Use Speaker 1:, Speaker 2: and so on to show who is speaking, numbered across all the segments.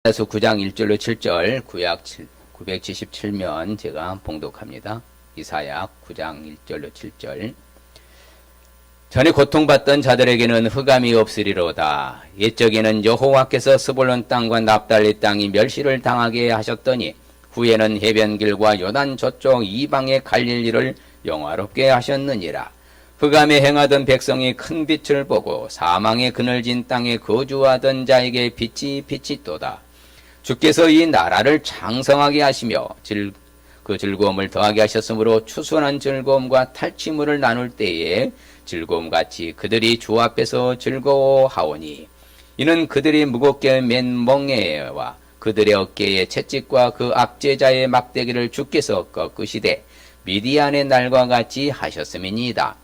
Speaker 1: 이사야서 9장 1절로 7절 구약 977면 제가 봉독합니다. 이사야 9장 1절로 7절. 전에 고통받던 자들에게는 흑암이 없으리로다. 옛적에는 여호와께서 스불론 땅과 납달리 땅이 멸시를 당하게 하셨더니 후에는 해변길과 요단 저쪽 이방에 갈릴 일을 영화롭게 하셨느니라. 흑암에 행하던 백성이 큰 빛을 보고 사망의 그늘진 땅에 거주하던 자에게 빛이 비치도다. 주께서 이 나라를 장성하게 하시며 그 즐거움을 더하게 하셨으므로 추수하는 즐거움과 탈취물을 나눌 때에 즐거움같이 그들이 주 앞에서 즐거워하오니 이는 그들이 무겁게 맨 멍에와 그들의 어깨에 채찍과 그 압제자의 막대기를 주께서 꺾으시되 미디안의 날과 같이 하셨음이니이다.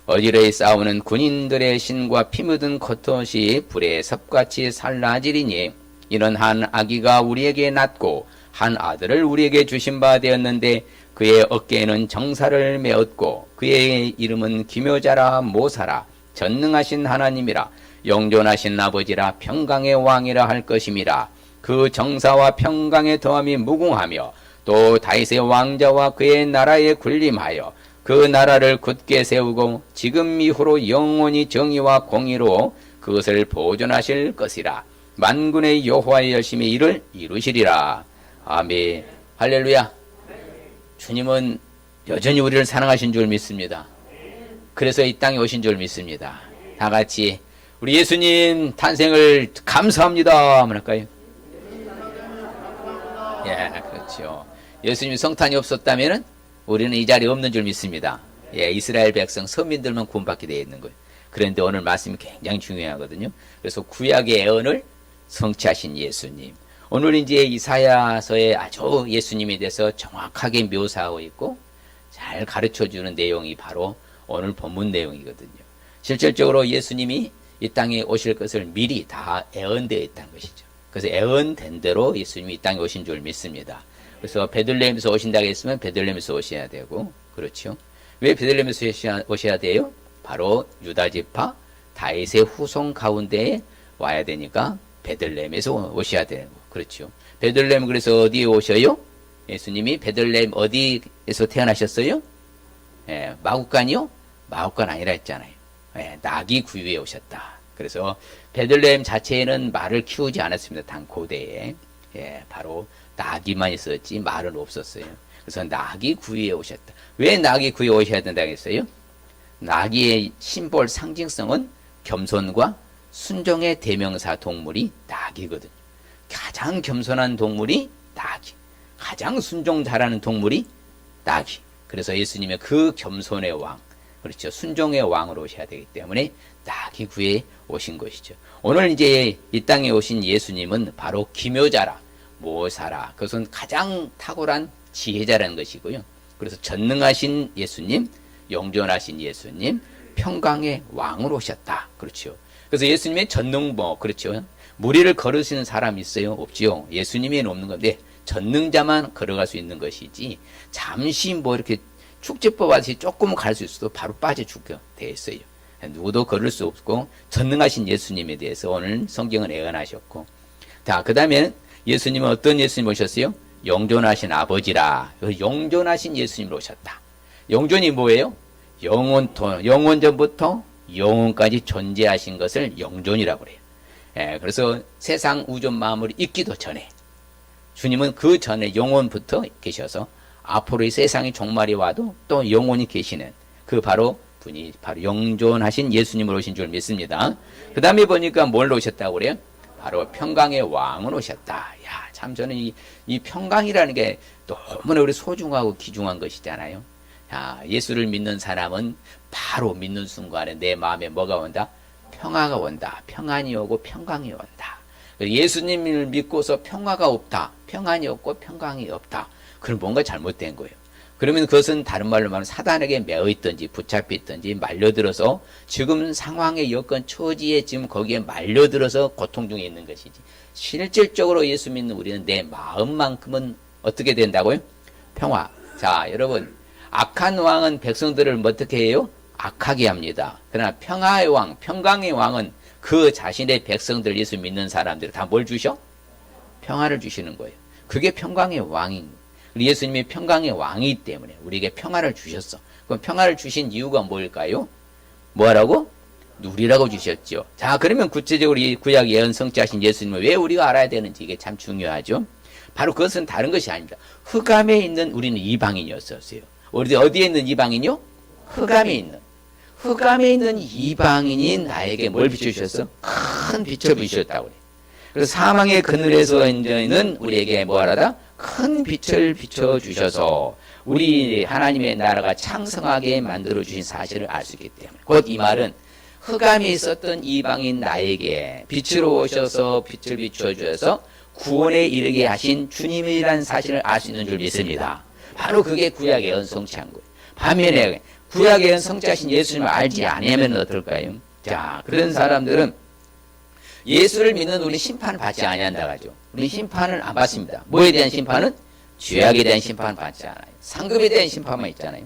Speaker 1: 어지러이 싸우는 군인들의 신과 피 묻은 겉옷이 불에 섭같이 살라지리니 이는 한 아기가 우리에게 낳고 한 아들을 우리에게 주신 바 되었는데 그의 어깨에는 정사를 메었고 그의 이름은 기묘자라 모사라 전능하신 하나님이라 영존하신 아버지라 평강의 왕이라 할 것임이라. 그 정사와 평강의 더함이 무궁하며 또 다윗의 왕자와 그의 나라에 군림하여 그 나라를 굳게 세우고 지금 이후로 영원히 정의와 공의로 그것을 보존하실 것이라. 만군의 여호와의 열심히 이를 이루시리라. 아멘. 할렐루야. 주님은 여전히 우리를 사랑하신 줄 믿습니다. 그래서 이 땅에 오신 줄 믿습니다. 다 같이 우리 예수님 탄생을 감사합니다 한번 할까요? 예, 그렇죠. 예수님이 성탄이 없었다면 우리는 이 자리에 없는 줄 믿습니다. 예, 이스라엘 백성 서민들만 구원받게 되어 있는 거예요. 그런데 오늘 말씀이 굉장히 중요하거든요. 그래서 구약의 애언을 성취하신 예수님. 오늘 이제 이사야서에 아주 예수님에 대해서 정확하게 묘사하고 있고 잘 가르쳐주는 내용이 바로 오늘 본문 내용이거든요. 실질적으로 예수님이 이 땅에 오실 것을 미리 다 애언되어 있다는 것이죠. 그래서 애언된 대로 예수님이 이 땅에 오신 줄 믿습니다. 그래서 베들레헴에서 오신다고 했으면 베들레헴에서 오셔야 되고, 그렇죠. 왜 베들레헴에서 오셔야 돼요? 바로 유다지파 다윗의 후손 가운데에 와야 되니까 베들레헴에서 오셔야 되고, 그렇죠. 베들레헴 그래서 어디에 오셔요? 예수님이 베들레헴 어디에서 태어나셨어요? 예, 마구간이요? 마구간 아니라 했잖아요. 예, 나귀 구유에 오셨다. 그래서 베들레헴 자체에는 말을 키우지 않았습니다. 당 고대에. 예, 바로 나귀만 있었지 말은 없었어요. 그래서 나귀 구유에 오셨다. 왜 나귀 구유에 오셔야 된다고 했어요? 나귀의 심볼 상징성은 겸손과 순종의 대명사 동물이 나귀거든요. 가장 겸손한 동물이 나귀, 가장 순종 잘하는 동물이 나귀. 그래서 예수님의 그 겸손의 왕, 그렇죠. 순종의 왕으로 오셔야 되기 때문에 나귀 구에 오신 것이죠. 오늘 이제 이 땅에 오신 예수님은 바로 기묘자라, 모사라. 그것은 가장 탁월한 지혜자라는 것이고요. 그래서 전능하신 예수님, 영존하신 예수님, 평강의 왕으로 오셨다. 그렇죠. 그래서 예수님의 전능모, 그렇죠. 무리를 걸으시는 사람이 있어요? 없지요. 예수님이 없는 건데 전능자만 걸어갈 수 있는 것이지 잠시 뭐 이렇게 축제법 하듯이 조금 갈 수 있어도 바로 빠져 죽게 되어 있어요. 누구도 걸을 수 없고 전능하신 예수님에 대해서 오늘 성경은 애언하셨고, 자, 그 다음에는 예수님은 어떤 예수님 오셨어요? 영존하신 아버지라. 영존하신 예수님으로 오셨다. 영존이 뭐예요? 영원전부터 영원까지 존재하신 것을 영존이라고 그래요. 예, 그래서 세상 우주 만물이 있기도 전에 주님은 그 전에 영원부터 계셔서 앞으로 이 세상의 종말이 와도 또 영원히 계시는 그 바로 분이 바로 영존하신 예수님으로 오신 줄 믿습니다. 그 다음에 보니까 뭘 오셨다고 그래요? 바로 평강의 왕으로 오셨다. 야, 참 저는 이 평강이라는 게 너무나 우리 소중하고 귀중한 것이잖아요. 야, 예수를 믿는 사람은 바로 믿는 순간에 내 마음에 뭐가 온다? 평화가 온다. 평안이 오고 평강이 온다. 예수님을 믿고서 평화가 없다. 평안이 없고 평강이 없다. 그럼 뭔가 잘못된 거예요. 그러면 그것은 다른 말로 말하면 사단에게 매어 있든지 붙잡혀 있든지 말려들어서 지금 상황의 여건 처지에 지금 거기에 말려들어서 고통 중에 있는 것이지, 실질적으로 예수 믿는 우리는 내 마음만큼은 어떻게 된다고요? 평화. 자, 여러분, 악한 왕은 백성들을 어떻게 해요? 악하게 합니다. 그러나 평화의 왕, 평강의 왕은 그 자신의 백성들, 예수 믿는 사람들 다 뭘 주셔? 평화를 주시는 거예요. 그게 평강의 왕인 거예요. 예수님이 평강의 왕이기 때문에 우리에게 평화를 주셨어. 그럼 평화를 주신 이유가 뭘까요? 뭐라고? 누리라고 주셨죠. 자, 그러면 구체적으로 이 구약 예언 성취하신 예수님을 왜 우리가 알아야 되는지 이게 참 중요하죠. 바로 그것은 다른 것이 아닙니다. 흑암에 있는 우리는 이방인이었어요. 우리 어디에 있는 이방인이요? 흑암에 있는 이방인이 나에게 뭘 비춰주셨어? 큰 빛을 비추셨다고 그래요. 그래서 사망의 그늘에서 있는 우리에게 뭐하다? 큰 빛을 비춰주셔서 우리 하나님의 나라가 창성하게 만들어주신 사실을 알 수 있기 때문에 곧 이 말은 흑암에 있었던 이방인 나에게 빛으로 오셔서 빛을 비춰주셔서 구원에 이르게 하신 주님이라는 사실을 알 수 있는 줄 믿습니다. 바로 그게 구약의 예언 성취한 거예요. 반면에 구약의 예언 성취하신 예수님을 알지 않으면 어떨까요? 자, 그런 사람들은 예수를 믿는 우리 심판을 받지 아니한다 하죠. 우리 심판을 안 받습니다. 뭐에 대한 심판은? 죄악에 대한 심판을 받지 않아요. 상급에 대한 심판만 있잖아요.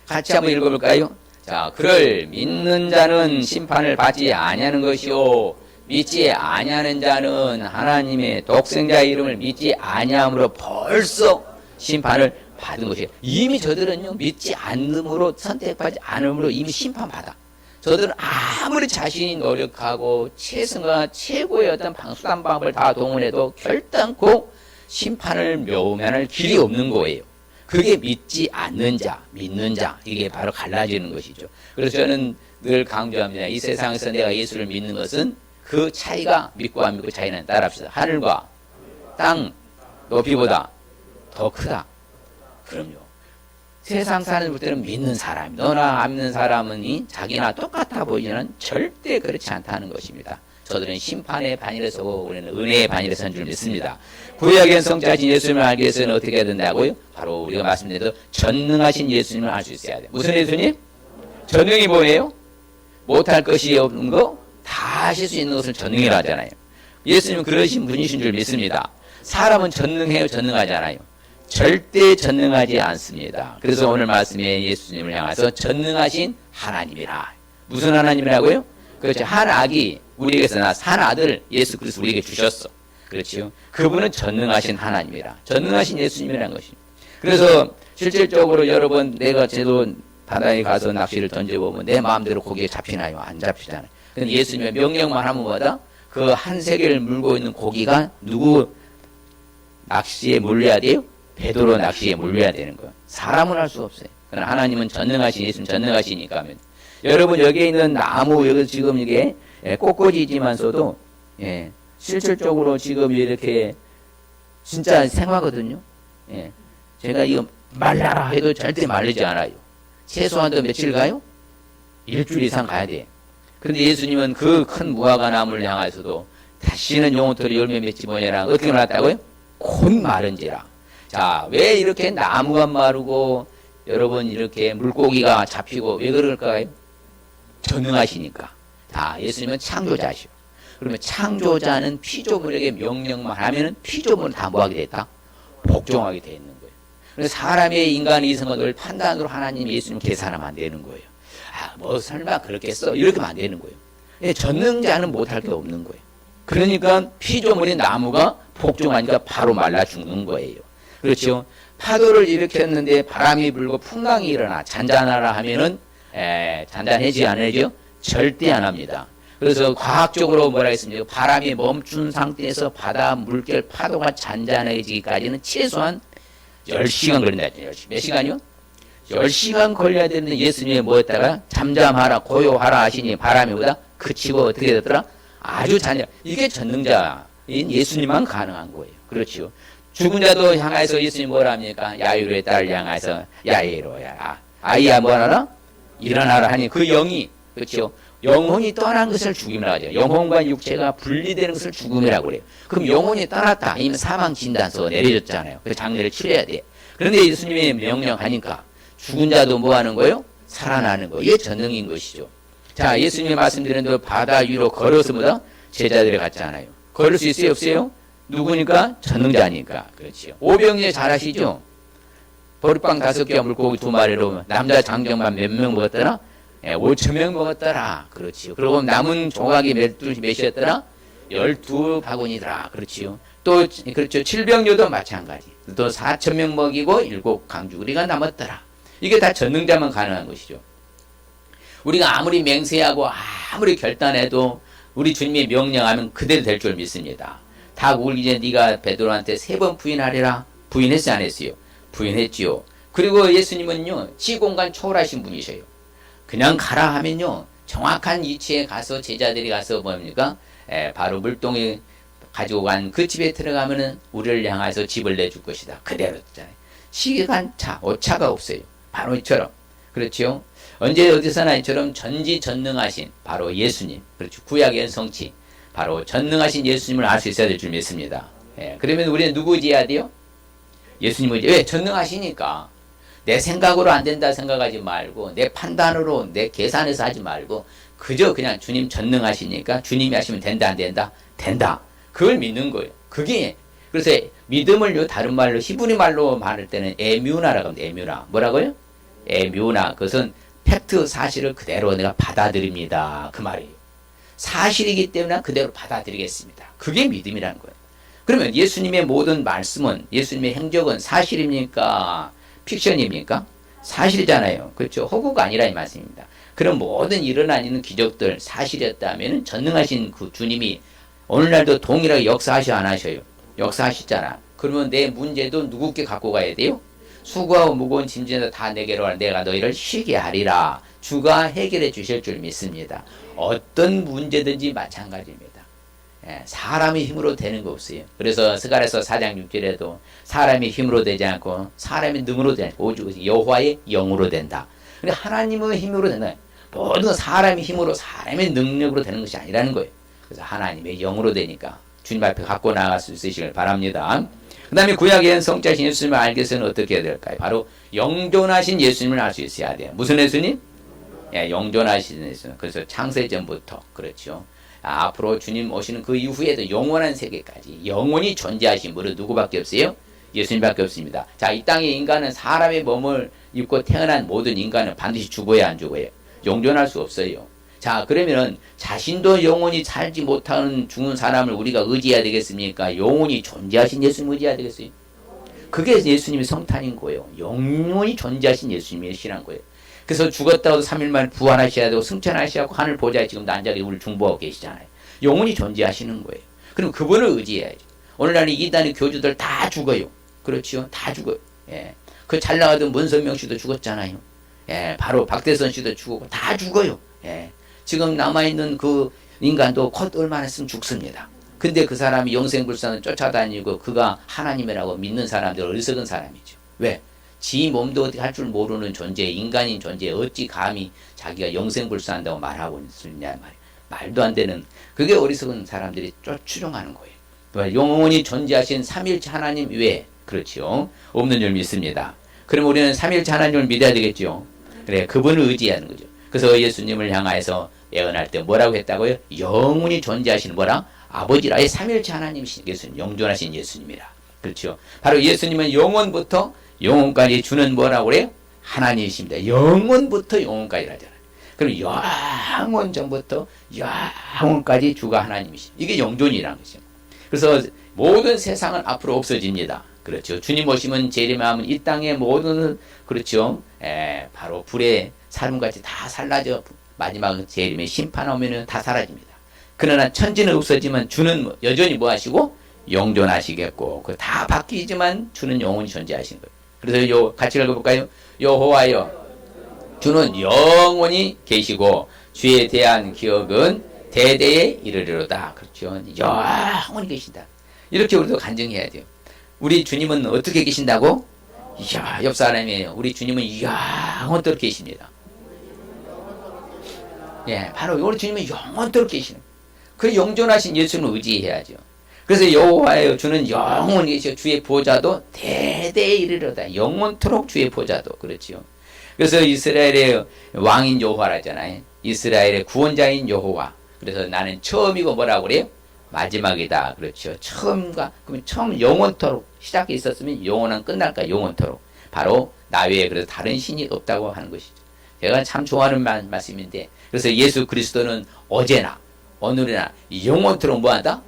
Speaker 1: 같이 한번 읽어볼까요? 자, 그를 믿는 자는 심판을 받지 아니하는 것이요 믿지 아니하는 자는 하나님의 독생자의 이름을 믿지 아니함으로 벌써 심판을 받은 것이에요. 이미 저들은요 믿지 않음으로 선택하지 않음으로 이미 심판받아. 저들은 아무리 자신이 노력하고 최선과 최고의 어떤 방수단 방법을 다 동원해도 결단코 심판을 묘면할 길이 없는 거예요. 그게 믿지 않는 자, 믿는 자, 이게 바로 갈라지는 것이죠. 그래서 저는 늘 강조합니다. 이 세상에서 내가 예수를 믿는 것은 그 차이가 믿고 안 믿고 차이는 따라합시다. 하늘과 땅 높이보다 더 크다. 그럼요. 세상 사는 때는 믿는 사람, 너나 안 믿는 사람은 자기나 똑같아 보이지는 절대 그렇지 않다는 것입니다. 저들은 심판의 반열에 서고 우리는 은혜의 반열에 선 줄 믿습니다. 구약의 성자신 예수님을 알기 위해서는 어떻게 해야 된다고요? 바로 우리가 말씀드린 대로 전능하신 예수님을 알 수 있어야 돼요. 무슨 예수님? 전능이 뭐예요? 못할 것이 없는 거 다 하실 수 있는 것을 전능이라 하잖아요. 예수님은 그러신 분이신 줄 믿습니다. 사람은 전능해요? 전능하지 않아요? 절대 전능하지 않습니다. 그래서 오늘 말씀에 예수님을 향해서 전능하신 하나님이라. 무슨 하나님이라고요? 그렇죠. 한 아기 우리에게서 한 아들 예수 그리스도 우리에게 주셨어. 그렇죠. 그분은 전능하신 하나님이라. 전능하신 예수님이라는 것입니다. 그래서 실질적으로 여러분 내가 제도 바다에 가서 낚시를 던져보면 내 마음대로 고기에 잡히나요? 안 잡히잖아요. 근데 예수님의 명령만 하면 뭐다? 그 한 세계를 물고 있는 고기가 누구 낚시에 몰려야 돼요? 베드로 낚시에 몰려야 되는 거예요. 사람은 할 수 없어요. 그러나 하나님은 전능하신 예수님 전능하시니까 하면 여러분 여기에 있는 나무 여기 지금 이게 꽃꽂이지만서도 실질적으로 지금 이렇게 진짜 생화거든요. 제가 이거 말라라 해도 절대 말리지 않아요. 최소한도 며칠 가요? 일주일 이상 가야 돼. 그런데 예수님은 그 큰 무화과 나무를 향해서도 다시는 영혼들이 열매 맺지 뭐냐라 어떻게 말했다고요? 곧 마른지라. 자, 왜 이렇게 나무가 마르고 여러분 이렇게 물고기가 잡히고 왜 그럴까요? 전능하시니까. 자, 예수님은 창조자시오. 그러면 창조자는 피조물에게 명령만 하면은 피조물은 다 뭐하게 됐다? 복종하게 돼 있는 거예요. 그래서 사람의 인간의 이성을 늘 판단으로 하나님 예수님 계산하면 안 되는 거예요. 아, 뭐 설마 그렇겠어? 이렇게 하면 안 되는 거예요. 전능자는 못할 게 없는 거예요. 그러니까 피조물인 나무가 복종하니까 바로 말라 죽는 거예요. 그렇죠? 파도를 일으켰는데 바람이 불고 풍랑이 일어나 잔잔하라 하면은 잔잔해지 않아야죠? 절대 안 합니다. 그래서 과학적으로 뭐라 했습니까? 바람이 멈춘 상태에서 바다 물결 파도가 잔잔해지기까지는 최소한 10시간 걸린다. 몇 시간이요? 10시간 걸려야 되는데 예수님이 뭐였다가 잠잠하라 고요하라 하시니 바람이 오다 그치고 어떻게 됐더라? 아주 잔잔. 이게 전능자인 예수님만 가능한 거예요. 그렇죠. 죽은 자도 향해서 예수님이 뭐라 합니까? 야이로의 딸을 향해서 야이로야 아이야 뭐하라? 일어나라 하니 그 영이 그렇죠. 영혼이 떠난 것을 죽음이라고 하죠. 영혼과 육체가 분리되는 것을 죽음이라고 그래요. 그럼 영혼이 떠났다. 이미 사망 진단서 내려졌잖아요. 그 장례를 치러야 돼. 그런데 예수님이 명령하니까 죽은 자도 뭐 하는 거예요? 살아나는 거. 이게 전능인 것이죠. 자, 예수님이 말씀드린 대로 바다 위로 걸어서 뭐다? 제자들이 갔잖아요. 걸을 수 있어요? 없어요? 누구니까? 전능자니까. 그렇죠. 오병이어 잘 아시죠? 보리빵 5개와 물고기 2마리로 남자 장정만 몇 명 먹었더라? 5,000명 먹었더라. 그렇지요. 그리고 남은 조각이 몇이었더라? 12바구니더라. 그렇지요. 또 그렇죠. 칠병료도 마찬가지. 또 4,000명 먹이고 7강주리가 남았더라. 이게 다 전능자만 가능한 것이죠. 우리가 아무리 맹세하고 아무리 결단해도 우리 주님이 명령하면 그대로 될 줄 믿습니다. 닭 울기 전에 네가 베드로한테 3번 부인하리라. 부인했어요, 안 했어요? 부인했지요. 그리고 예수님은요, 지공간 초월하신 분이셔요. 그냥 가라 하면요, 정확한 위치에 가서 제자들이 가서 뭡니까? 바로 물동에 가지고 간 그 집에 들어가면은 우리를 향해서 집을 내줄 것이다. 그대로 있잖아요. 시간차, 오차가 없어요. 바로 이처럼. 그렇죠? 언제 어디서나 이처럼 전지전능하신 바로 예수님. 그렇죠. 구약의 성취. 바로 전능하신 예수님을 알 수 있어야 될 줄 믿습니다. 그러면 우리는 누구 의지해야 돼요? 예수님 의지. 왜? 전능하시니까. 내 생각으로 안 된다 생각하지 말고, 내 판단으로, 내 계산해서 하지 말고, 그저 그냥 주님 전능하시니까 주님이 하시면 된다, 안 된다? 된다. 그걸 믿는 거예요. 그게, 그래서 믿음을요, 다른 말로, 히브리 말로 말할 때는 에뮤나라고 합니다. 에뮤나. 뭐라고요? 에뮤나. 그것은 팩트, 사실을 그대로 내가 받아들입니다. 그 말이에요. 사실이기 때문에 그대로 받아들이겠습니다. 그게 믿음이라는 거예요. 그러면 예수님의 모든 말씀은, 예수님의 행적은 사실입니까? 픽션입니까? 사실이잖아요. 그렇죠? 허구가 아니라 이 말씀입니다. 그럼 모든 일어나는 있는 기적들 사실이었다면 전능하신 그 주님이 오늘날도 동일하게 역사하셔 안 하셔요? 역사하시잖아. 그러면 내 문제도 누구께 갖고 가야 돼요? 수고하고 무거운 짐진에서 다 내게로 와 내가 너희를 쉬게 하리라. 주가 해결해 주실 줄 믿습니다. 어떤 문제든지 마찬가지입니다. 사람의 힘으로 되는 거 없어요. 그래서 스가랴서 4장 6절에도 사람의 힘으로 되지 않고 사람의 능으로 되지 않고 오직 여호와의 영으로 된다. 그러니까 하나님의 힘으로 된다. 모든 사람의 힘으로 사람의 능력으로 되는 것이 아니라는 거예요. 그래서 하나님의 영으로 되니까 주님 앞에 갖고 나갈 수 있으시길 바랍니다. 그 다음에 구약의 성자신 예수님을 알기 위해서는 어떻게 해야 될까요? 바로 영존하신 예수님을 알 수 있어야 돼요. 무슨 예수님? 영존하신 예수님. 그래서 창세전부터 그렇죠. 앞으로 주님 오시는 그 이후에도 영원한 세계까지 영원히 존재하신 분은 누구밖에 없어요? 예수님밖에 없습니다. 자, 이 땅의 인간은 사람의 몸을 입고 태어난 모든 인간은 반드시 죽어야 안 죽어요? 영존할 수 없어요. 자, 그러면은 자신도 영원히 살지 못하는 죽은 사람을 우리가 의지해야 되겠습니까? 영원히 존재하신 예수님 의지해야 되겠어요? 그게 예수님의 성탄인 거예요. 영원히 존재하신 예수님의 신한 거예요. 그래서 죽었다고 3일 만에 부활하셔야 되고 승천하셔야 하고 하늘 보좌에 지금 난자리 우리를 중보하고 계시잖아요. 영원히 존재하시는 거예요. 그럼 그분을 의지해야죠. 오늘날 이단의 교주들 다 죽어요. 그렇지요? 다 죽어요. 그 잘 나가던 문선명 씨도 죽었잖아요. 바로 박대선 씨도 죽고 다 죽어요. 지금 남아있는 그 인간도 곧 얼마나 있으면 죽습니다. 근데 그 사람이 영생불상을 쫓아다니고 그가 하나님이라고 믿는 사람들 어리석은 사람이죠. 왜? 지 몸도 어떻게 할 줄 모르는 존재, 인간인 존재 어찌 감히 자기가 영생불사한다고 말하고 있느냐 말이에요. 말도 안 되는 그게 어리석은 사람들이 추종하는 거예요. 영원히 존재하신 삼일체 하나님 외에 그렇지요. 없는 줄 믿습니다. 그럼 우리는 삼일체 하나님을 믿어야 되겠죠. 그래, 그분을 의지하는 거죠. 그래서 예수님을 향하여서 예언할 때 뭐라고 했다고요? 영원히 존재하시는 뭐라? 아버지라. 삼일체 하나님이신 예수님, 영존하신 예수님이라. 그렇죠. 바로 예수님은 영원부터 영혼까지 주는 뭐라고 그래요? 하나님이십니다. 영원부터 영혼까지 하잖아요. 그럼 영원 전부터 영원까지 주가 하나님이십니다. 이게 영존이라는 것이죠. 그래서 모든 세상은 앞으로 없어집니다. 그렇죠. 주님 오시면 재림하면 이 땅의 모든 그렇죠. 바로 불의 삶같이 다 사라져 마지막 재림의 심판 오면은 다 사라집니다. 그러나 천지는 없어지만 주는 여전히 뭐 하시고 영존하시겠고 그 다 바뀌지만 주는 영원히 존재하시는 거예요. 그래서 같이 읽어볼까요? 여호와여 주는 영원히 계시고 주에 대한 기억은 대대에 이르리로다. 그렇죠. 영원히 계신다. 이렇게 우리도 간증해야 돼요. 우리 주님은 어떻게 계신다고? 이야, 옆 사람이에요. 우리 주님은 영원토록 계십니다. 바로 우리 주님은 영원토록 계시는 그 영존하신 예수님을 의지해야죠. 그래서 여호와여 주는 영원히 계시고 주의 보좌도 대대에 이르리로다. 영원토록 주의 보좌도. 그렇지요. 그래서 이스라엘의 왕인 여호와라잖아요. 이스라엘의 구원자인 여호와. 그래서 나는 처음이고 뭐라고 그래요? 마지막이다. 그렇죠. 처음과 그러면 처음 영원토록 시작이 있었으면 영원한 끝날까? 영원토록. 바로 나 외에 그래서 다른 신이 없다고 하는 것이죠. 제가 참 좋아하는 말씀인데 그래서 예수 그리스도는 어제나 오늘이나 영원토록 뭐한다?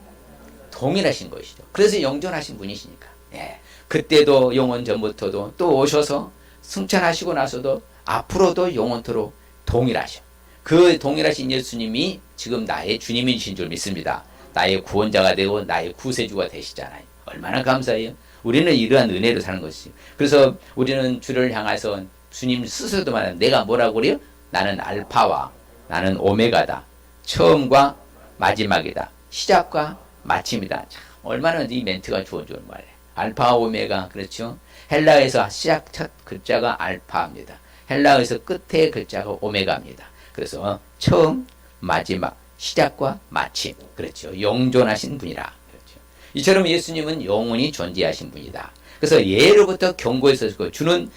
Speaker 1: 동일하신 것이죠. 그래서 영존하신 분이시니까. 예. 그때도 영원 전부터도 또 오셔서 승천하시고 나서도 앞으로도 영원토록 동일하셔. 그 동일하신 예수님이 지금 나의 주님이신 줄 믿습니다. 나의 구원자가 되고 나의 구세주가 되시잖아요. 얼마나 감사해요. 우리는 이러한 은혜로 사는 것이죠. 그래서 우리는 주를 향해서 주님 스스로도 말하는 내가 뭐라고 그래요? 나는 알파와 나는 오메가다. 처음과 마지막이다. 시작과 마침이다. 참, 얼마나 이 멘트가 좋은 줄 말해. 알파 오메가, 그렇죠? 헬라에서 시작 첫 글자가 알파입니다. 헬라에서 끝의 글자가 오메가입니다. 그래서 처음, 마지막, 시작과 마침. 그렇죠. 영존하신 분이라. 그렇죠. 이처럼 예수님은 영원히 존재하신 분이다. 그래서 예로부터 경고했었고 주는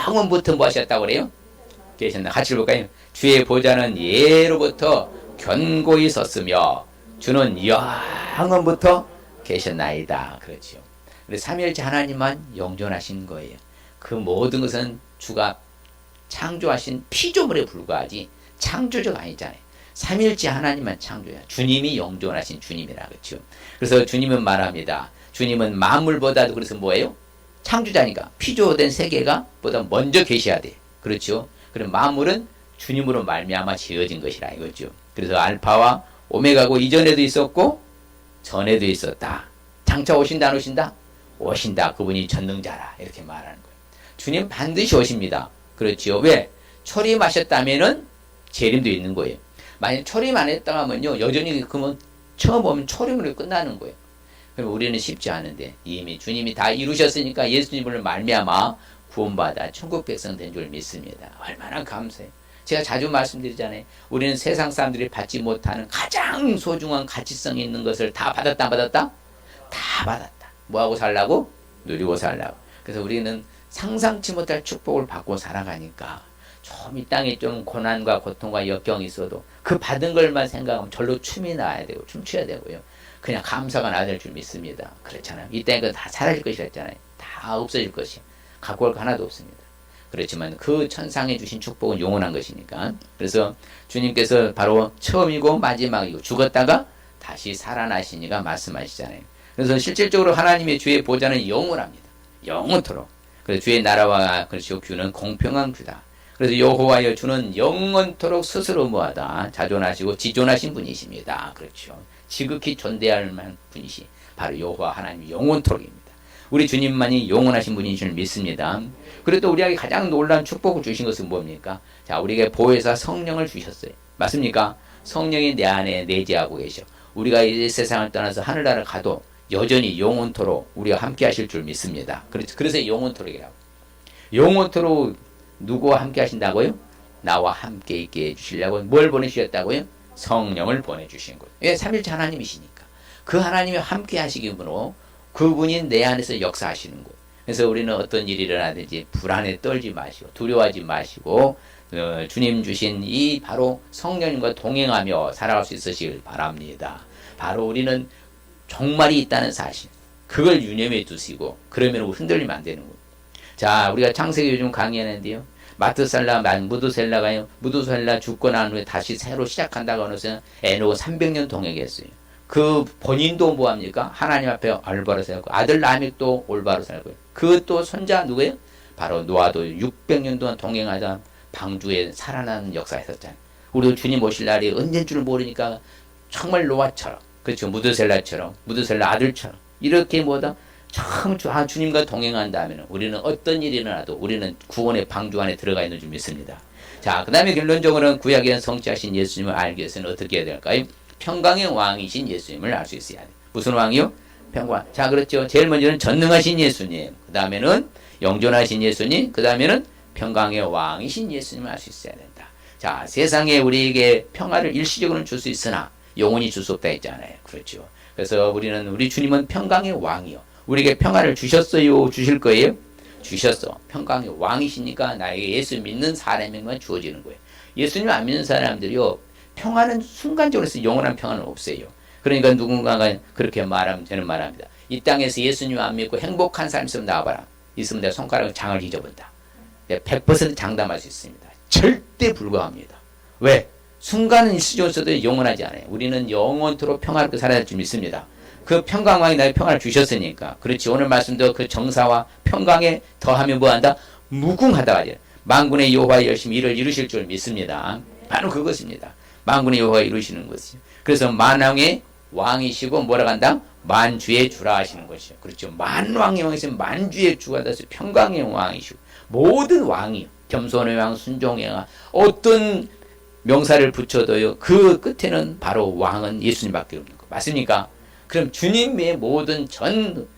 Speaker 1: 영원부터 뭐 하셨다고 그래요? 계셨나? 같이 볼까요? 주의 보좌는 예로부터 견고히 섰으며 주는 영원부터 계셨나이다. 그렇죠. 그래서 삼위일체 하나님만 영존하신 거예요. 그 모든 것은 주가 창조하신 피조물에 불과하지 창조적 아니잖아요. 삼위일체 하나님만 창조야. 주님이 영존하신 주님이라 그렇죠. 그래서 주님은 말합니다. 주님은 만물보다도 그래서 뭐예요? 창조자니까 피조된 세계가 보다 먼저 계셔야 돼. 그렇죠. 그럼 만물은 주님으로 말미암아 지어진 것이라 이거죠. 그래서 알파와 오메가고 이전에도 있었고 전에도 있었다. 장차 오신다 안 오신다? 오신다. 그분이 전능자라 이렇게 말하는 거예요. 주님 반드시 오십니다. 그렇죠. 왜? 초림하셨다면은 재림도 있는 거예요. 만약 초림 안 했다 하면요 여전히 그러면 처음 오면 초림으로 끝나는 거예요. 그럼 우리는 쉽지 않은데 이미 주님이 다 이루셨으니까 예수님을 말미암아 구원받아 천국 백성 된 줄 믿습니다. 얼마나 감사해요. 제가 자주 말씀드리잖아요. 우리는 세상 사람들이 받지 못하는 가장 소중한 가치성 있는 것을 다 받았다 안 받았다? 다 받았다. 뭐하고 살라고? 누리고 살라고. 그래서 우리는 상상치 못할 축복을 받고 살아가니까 좀 이 땅에 좀 고난과 고통과 역경이 있어도 그 받은 걸만 생각하면 절로 춤이 나야 되고 춤춰야 되고요. 그냥 감사가 나야 될 줄 믿습니다. 그렇잖아요. 이 땅에 다 사라질 것이라 했잖아요. 다 없어질 것이. 갖고 올 거 하나도 없습니다. 그렇지만 그 천상에 주신 축복은 영원한 것이니까. 그래서 주님께서 바로 처음이고 마지막이고 죽었다가 다시 살아나시니가 말씀하시잖아요. 그래서 실질적으로 하나님의 주의 보좌는 영원합니다. 영원토록. 그래서 주의 나라와 그렇죠. 규는 공평한 규다. 그래서 여호와여 주는 영원토록 스스로 뭐하다. 자존하시고 지존하신 분이십니다. 그렇죠. 지극히 존대할 만한 분이시. 바로 여호와 하나님 영원토록입니다. 우리 주님만이 영원하신 분인 줄 믿습니다. 그래도 우리에게 가장 놀라운 축복을 주신 것은 뭡니까? 자, 우리에게 보혜사 성령을 주셨어요. 맞습니까? 성령이 내 안에 내재하고 계셔. 우리가 이 세상을 떠나서 하늘나라를 가도 여전히 영원토록 우리가 함께 하실 줄 믿습니다. 그래서 영원토록이라고. 영원토록 누구와 함께 하신다고요? 나와 함께 있게 해주시려고 뭘 보내주셨다고요? 성령을 보내주신 거예요. 왜? 삼일체 하나님이시니까. 그 하나님이 함께 하시기로 그분이 내 안에서 역사하시는 거예요. 그래서 우리는 어떤 일이 일어나든지 불안에 떨지 마시고 두려워하지 마시고 주님 주신 이 바로 성령님과 동행하며 살아갈 수 있으시길 바랍니다. 바로 우리는 종말이 있다는 사실 그걸 유념해 두시고 그러면 흔들리면 안 되는 거예요. 자, 우리가 창세기 요즘 강의하는데요. 마트살라, 무두살라 죽고 난 후에 다시 새로 시작한다고 하면서 에노 300년 동행했어요. 그 본인도 뭐합니까? 하나님 앞에 올바로 살고 아들 라멕도 올바로 살고요. 그 또 손자 누구예요? 바로 노아도 600년 동안 동행하다 방주에 살아나는 역사가 있었잖아요. 우리도 주님 오실 날이 언제인 줄 모르니까 정말 노아처럼 그렇죠. 무드셀라 아들처럼 이렇게 뭐다 참 주님과 동행한다면 우리는 어떤 일이 일어나도 우리는 구원의 방주 안에 들어가 있는 줄 믿습니다. 자, 그 다음에 결론적으로는 구약에는 성취하신 예수님을 알기 위해서는 어떻게 해야 될까요? 평강의 왕이신 예수님을 알 수 있어야 돼요. 무슨 왕이요? 평강. 자, 그렇죠. 제일 먼저는 전능하신 예수님. 그 다음에는 영존하신 예수님. 그 다음에는 평강의 왕이신 예수님을 알 수 있어야 된다. 자, 세상에 우리에게 평화를 일시적으로는 줄 수 있으나 영원히 줄 수 없다 했잖아요. 그렇죠. 그래서 우리 주님은 평강의 왕이요. 우리에게 평화를 주셨어요? 주실 거예요? 주셨어. 평강의 왕이시니까 나에게 예수 믿는 사람에게만 주어지는 거예요. 예수님 안 믿는 사람들이요. 평화는 순간적으로 해서 영원한 평화는 없어요. 그러니까 누군가가 그렇게 말하면 저는 말합니다. 이 땅에서 예수님 안 믿고 행복한 사람 있으면 나와봐라. 있으면 내가 손가락으로 장을 잊어본다. 내가 100% 장담할 수 있습니다. 절대 불가합니다. 왜? 순간은 일시적으로도 영원하지 않아요. 우리는 영원토록 평화롭게 살아야 할 줄 믿습니다. 그 평강왕이 나의 평화를 주셨으니까. 그렇지. 오늘 말씀도 그 정사와 평강에 더하면 뭐한다? 무궁하다 하죠. 만군의 여호와의 열심히 일을 이루실 줄 믿습니다. 바로 그것입니다. 만군의 여호와가 이루시는 것이죠. 그래서 만왕의 왕이시고 뭐라고 한다? 만주의 주라 하시는 것이죠. 그렇죠. 만왕의 왕이시면 만주의 주가 돼서 평강의 왕이시고 모든 왕이요. 겸손의 왕, 순종의 왕, 어떤 명사를 붙여도요. 그 끝에는 바로 왕은 예수님밖에 없는 거. 맞습니까? 그럼 주님의 모든 전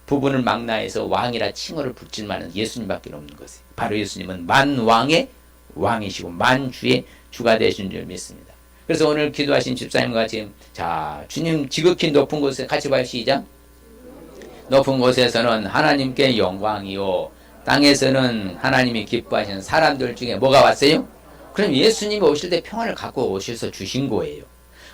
Speaker 1: 부분을 망라해서 왕이라 칭호를 붙일 만한 예수님밖에 없는 것이에요. 바로 예수님은 만왕의 왕이시고 만주의 주가 되신 줄 믿습니다. 그래서 오늘 기도하신 집사님과 지금 자 주님 지극히 높은 곳에 같이 봐요. 시작. 높은 곳에서는 하나님께 영광이요 땅에서는 하나님이 기뻐하시는 사람들 중에 뭐가 왔어요? 그럼 예수님이 오실 때 평안을 갖고 오셔서 주신 거예요.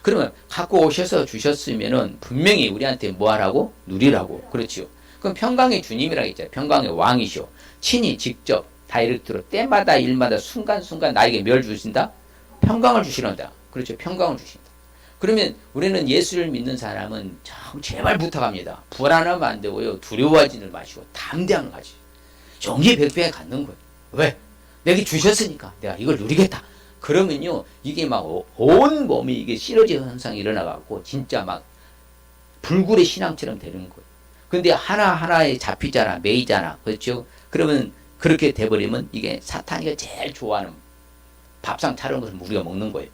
Speaker 1: 그러면 갖고 오셔서 주셨으면은 분명히 우리한테 뭐 하라고? 누리라고. 그렇지요. 그럼 평강의 주님이라고 했잖아요. 평강의 왕이시오. 친히 직접 다이렉트로 때마다 일마다 순간순간 나에게 뭘 주신다? 평강을 주시란다. 그렇죠. 평강을 주신다. 그러면 우리는 예수를 믿는 사람은 참 제발 부탁합니다. 불안하면 안 되고요. 두려워하지는 마시고 담대함을 가지고 정의백배에 갖는 거예요. 왜? 내게 주셨으니까 내가 이걸 누리겠다. 그러면요 이게 막 온 몸이 이게 시너지 현상이 일어나갖고 진짜 막 불굴의 신앙처럼 되는 거예요. 근데 하나하나에 잡히잖아. 매이잖아. 그렇죠? 그러면 그렇게 돼버리면 이게 사탄이가 제일 좋아하는 밥상 차려놓은 것을 우리가 먹는 거예요.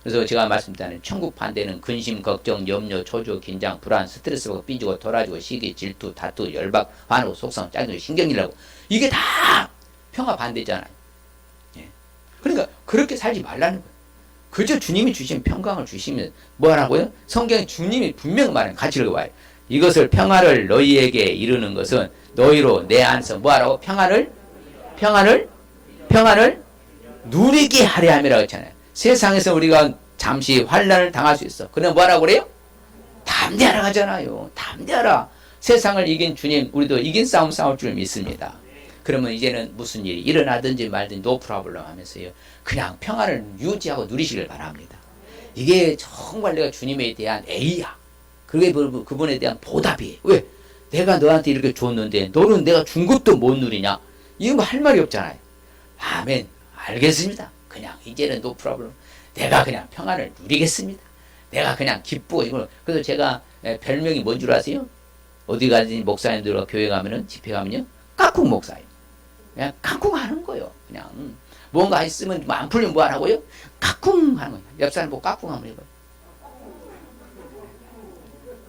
Speaker 1: 그래서 제가 말씀드린 천국 반대는 근심, 걱정, 염려, 초조, 긴장, 불안, 스트레스가 삐지고 돌아지고 시기, 질투, 다투, 열박, 화나고 속상, 짜증, 신경질나고 이게 다 평화 반대잖아요. 예. 그러니까 그렇게 살지 말라는 거예요. 그저 주님이 주신 평강을 주시면 뭐라고요? 성경에 주님이 분명히 말해요. 같이 읽어봐요. 이것을 평화를 너희에게 이루는 것은 너희로 내 안에서 뭐하라고? 평화를 누리게 하려 함이라고 했잖아요. 세상에서 우리가 잠시 환난을 당할 수 있어. 그럼 뭐라고 그래요? 담대하라 하잖아요. 담대하라. 세상을 이긴 주님, 우리도 이긴 싸움 싸울 줄 믿습니다. 그러면 이제는 무슨 일이 일어나든지 말든지 노 프로블럼 하면서요. 그냥 평화를 유지하고 누리시길 바랍니다. 이게 정말 내가 주님에 대한 A야. 그게 그분에 대한 보답이에요. 왜? 내가 너한테 이렇게 줬는데 너는 내가 준 것도 못 누리냐? 이거 뭐 할 말이 없잖아요. 아멘. 알겠습니다. 그냥 이제는 노 프로블럼. 내가 그냥 평안을 누리겠습니다. 내가 그냥 기쁘고 그래서 제가 별명이 뭔 줄 아세요? 어디 가든지 목사님들과 교회 가면은 집회 가면요 깍꿍 목사예요. 그냥 깍꿍 하는 거예요. 그냥 뭔가 있으면 뭐 안 풀리면 뭐 하라고요? 깍꿍 하는 거예요. 옆 사람 보고 깍꿍 한번 해봐요.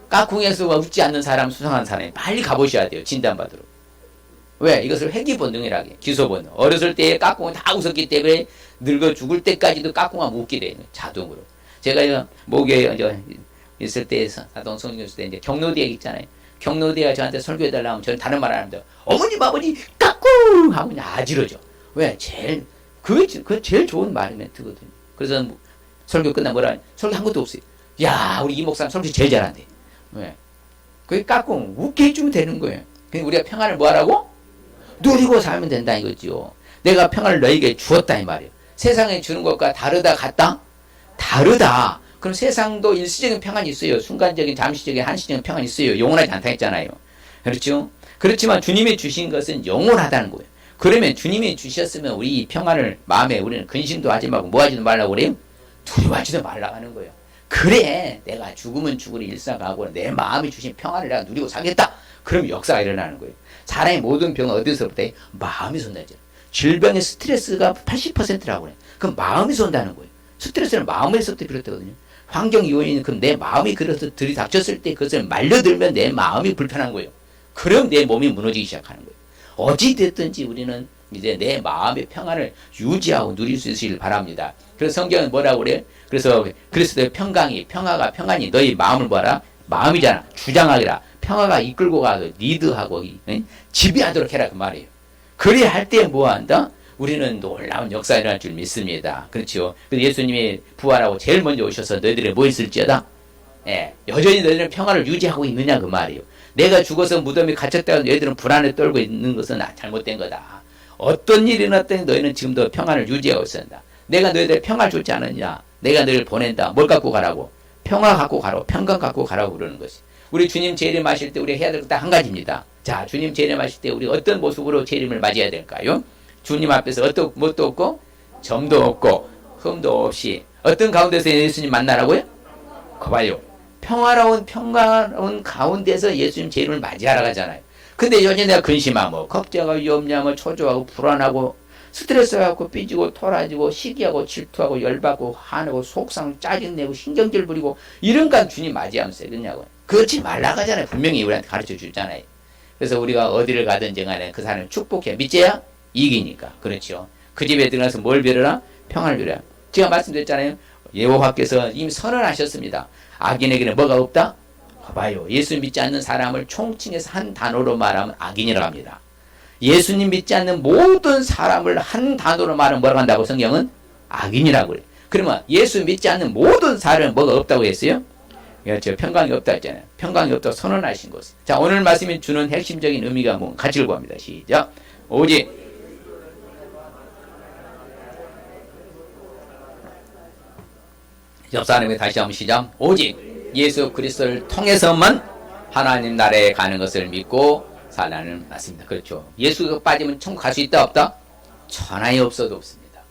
Speaker 1: 깍꿍에서 웃지 않는 사람, 수상한 사람이 빨리 가보셔야 돼요. 진단받으러. 왜? 이것을 회귀본능이라고 해요. 기소본능. 어렸을 때에 깍꿍은 다 웃었기 때문에 늙어 죽을 때까지도 깍꿍하면 웃게 돼요. 자동으로. 제가 목에 있을 때, 사동 성경 있을 때 이제 경로대회 있잖아요. 경로대회가 저한테 설교해달라고 하면 저는 다른 말 안 합니다. 어머님, 아버지, 깍꿍! 하고 그냥 아지러져. 왜? 그게 제일 좋은 말 멘트거든요. 그래서 설교 끝나면 뭐라 하냐. 설교 한 것도 없어요. 야, 우리 이 목사님 설교 제일 잘한대. 왜? 그게 깍꿍, 웃게 해주면 되는 거예요. 그러니까 우리가 평안을 뭐 하라고? 누리고 살면 된다 이거죠. 내가 평안을 너에게 주었다 이 말이에요. 세상에 주는 것과 다르다 같다? 다르다. 그럼 세상도 일시적인 평안이 있어요. 순간적인 잠시적인 한시적인 평안이 있어요. 영원하지 않다 했잖아요. 그렇죠? 그렇지만 주님이 주신 것은 영원하다는 거예요. 그러면 주님이 주셨으면 우리 이 평안을 마음에 우리는 근심도 하지 말고 뭐 하지도 말라고 그래요? 두려워하지도 말라고 하는 거예요. 그래 내가 죽으면 죽으리 일사가고 내 마음이 주신 평안을 내가 누리고 살겠다. 그럼 역사가 일어나는 거예요. 사람의 모든 병은 어디서부터 해? 마음이 손다죠. 질병의 스트레스가 80%라고 그래요. 그럼 마음에서 온다는 거예요. 스트레스는 마음에서부터 비롯되거든요. 환경 요인은 그럼 내 마음이 그래서 들이닥쳤을 때 그것을 말려들면 내 마음이 불편한 거예요. 그럼 내 몸이 무너지기 시작하는 거예요. 어찌됐든지 우리는 이제 내 마음의 평안을 유지하고 누릴 수 있으길 바랍니다. 그래서 성경은 뭐라고 그래요? 그래서 그리스도의 평안이 너희 마음을 뭐하라? 마음이잖아. 주장하기라. 평화가 이끌고 가서 리드하고 지배하도록 해라 그 말이에요. 그래야 할 때 뭐한다? 우리는 놀라운 역사가 일어날 줄 믿습니다. 그렇죠. 그래서 예수님이 부활하고 제일 먼저 오셔서 너희들이 뭐 있을지어다? 예, 여전히 너희들은 평화를 유지하고 있느냐 그 말이에요. 내가 죽어서 무덤에 갇혔다고 너희들은 불안에 떨고 있는 것은 잘못된 거다. 어떤 일이 일어났더니 너희는 지금도 평안을 유지하고 있었다. 내가 너희들의 평화를 주지 않았냐? 내가 늘 보낸다. 뭘 갖고 가라고? 평화 갖고 가라고. 평강 갖고 가라고 그러는 것이. 우리 주님 재림하실 때 우리 해야 될 것 딱 한 가지입니다. 자, 주님 재림하실 때 우리 어떤 모습으로 재림을 맞이해야 될까요? 주님 앞에서 어떤 뭣도 없고 점도 없고 흠도 없이 어떤 가운데서 예수님 만나라고요? 거봐요. 평화로운 가운데서 예수님 재림을 맞이하러 가잖아요. 근데 여전히 내가 근심하고 걱정하고 염려하고 초조하고 불안하고 스트레스하고 삐지고 토라지고 시기하고 질투하고 열받고 화내고 속상 짜증내고 신경질 부리고 이런가 주님 맞이하면서 그러냐고요. 그렇지 말라고 하잖아요. 분명히 우리한테 가르쳐 주잖아요. 그래서 우리가 어디를 가든지 간에 그 사람을 축복해. 믿제야 이기니까. 그렇죠. 그 집에 들어가서 뭘 빌어라? 평안을 빌어라. 제가 말씀드렸잖아요. 여호와께서 이미 선언하셨습니다. 악인에게는 뭐가 없다? 봐요. 예수 믿지 않는 사람을 총칭해서 한 단어로 말하면 악인이라고 합니다. 예수님 믿지 않는 모든 사람을 한 단어로 말하면 뭐라고 한다고 성경은? 악인이라고 그래요. 그러면 예수 믿지 않는 모든 사람은 뭐가 없다고 했어요? 그렇죠. 평강이 없다 했잖아요. 평강이 없다고 선언하신 것을. 자, 오늘 말씀이 주는 핵심적인 의미가 뭔가 같이 읽어봅니다. 시작. 오직 옆 사람이 다시 한번 시작. 오직 예수 그리스도를 통해서만 하나님 나라에 가는 것을 믿고 살라는 말씀입니다. 그렇죠. 예수가 빠지면 천국 갈 수 있다 없다? 천하에 없어도 없습니다.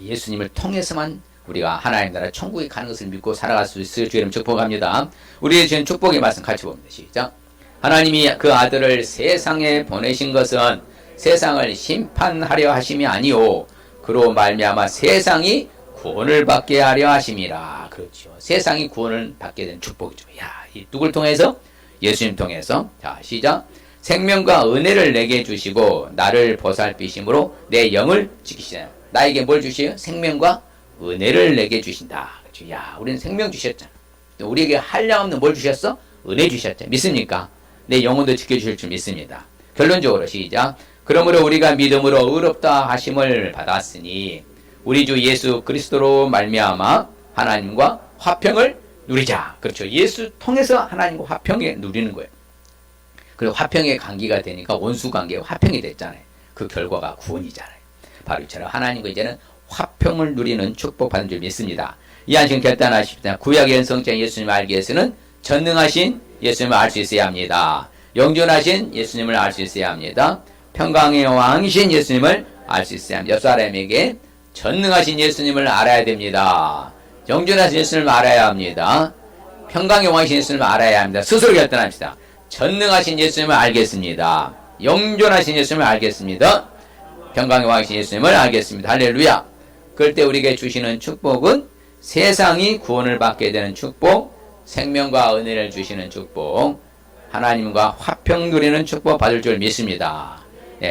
Speaker 1: 예수님을 통해서만 우리가 하나님 나라 천국에 가는 것을 믿고 살아갈 수 있을 주의 이름 축복합니다. 우리의 주는 축복의 말씀 같이 봅니다. 시작. 하나님이 그 아들을 세상에 보내신 것은 세상을 심판하려 하심이 아니오 그로 말미암아 세상이 구원을 받게 하려 하심이라. 그렇죠. 세상이 구원을 받게 된 축복이죠. 야, 이 누굴 통해서? 예수님 통해서. 자, 시작. 생명과 은혜를 내게 주시고 나를 보살피심으로 내 영을 지키시나요. 나에게 뭘 주시요? 생명과 은혜를 내게 주신다. 그렇죠. 야, 우리는 생명 주셨잖아. 우리에게 한량없는 뭘 주셨어? 은혜 주셨잖아. 믿습니까? 내 영혼도 지켜주실 줄 믿습니다. 결론적으로 시작. 그러므로 우리가 믿음으로 의롭다 하심을 받았으니 우리 주 예수 그리스도로 말미암아 하나님과 화평을 누리자. 그렇죠. 예수 통해서 하나님과 화평에 누리는 거예요. 그리고 화평의 관계가 되니까 원수 관계가 화평이 됐잖아요. 그 결과가 구원이잖아요. 바로 이처럼 하나님과 이제는 화평을 누리는 축복받은 줄 믿습니다. 이 안심 결단하십시다. 구약의 성자 예수님을 알기 위해서는 전능하신 예수님을 알 수 있어야 합니다. 영존하신 예수님을 알 수 있어야 합니다. 평강의 왕이신 예수님을 알 수 있어야 합니다. 옆 사람에게 전능하신 예수님을 알아야 됩니다. 영존하신 예수님을 알아야 합니다. 평강의 왕이신 예수님을 알아야 합니다. 스스로 결단합시다. 전능하신 예수님을 알겠습니다. 영존하신 예수님을 알겠습니다. 평강의 왕이신 예수님을 알겠습니다. 할렐루야. 그럴 때 우리에게 주시는 축복은 세상이 구원을 받게 되는 축복, 생명과 은혜를 주시는 축복, 하나님과 화평 누리는 축복 받을 줄 믿습니다.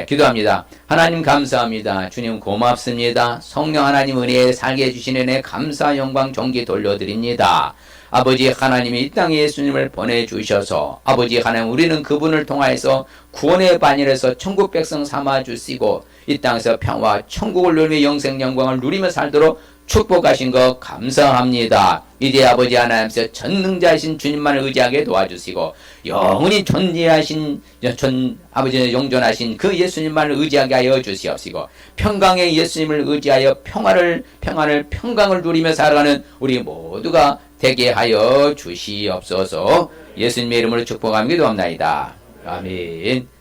Speaker 1: 기도합니다. 하나님 감사합니다. 주님 고맙습니다. 성령 하나님 은혜에 살게 해주신 은혜 감사 영광 존귀 돌려드립니다. 아버지 하나님이 이 땅에 예수님을 보내주셔서 아버지 하나님 우리는 그분을 통하여서 구원의 반열에서 천국 백성 삼아주시고 이 땅에서 평화 천국을 누리며 영생 영광을 누리며 살도록 축복하신 것 감사합니다. 이제 아버지 하나님께서 전능자이신 주님만을 의지하게 도와주시고 영원히 존재하신 아버지 영존하신 그 예수님만을 의지하게 하여 주시옵시고 평강의 예수님을 의지하여 평강을 누리며 살아가는 우리 모두가 되게 하여 주시옵소서. 예수님의 이름으로 축복합니다. 기도합나이다. 아멘.